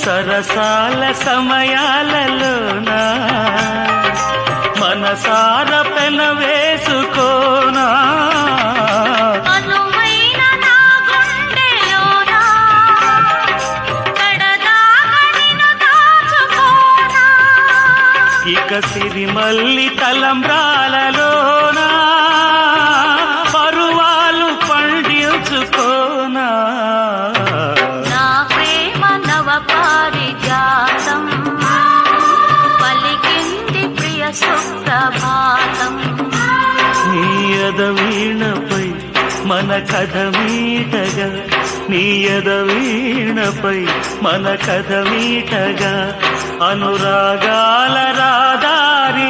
సరసాల సమయాలలోనా మనసార పెన వేసుకోనా ఇక సిరిమల్లి తలంబ్రాలలోనా పరువాలు పండించుకోనా నా ప్రేమ నవ పారిజాతం పలికింది ప్రియ సుప్రభాతం నీ ఎదవీణపై మన కథ మీటగా నీ ఎదవీణపై మన కథ మీటగా అనురాగాల రాదారి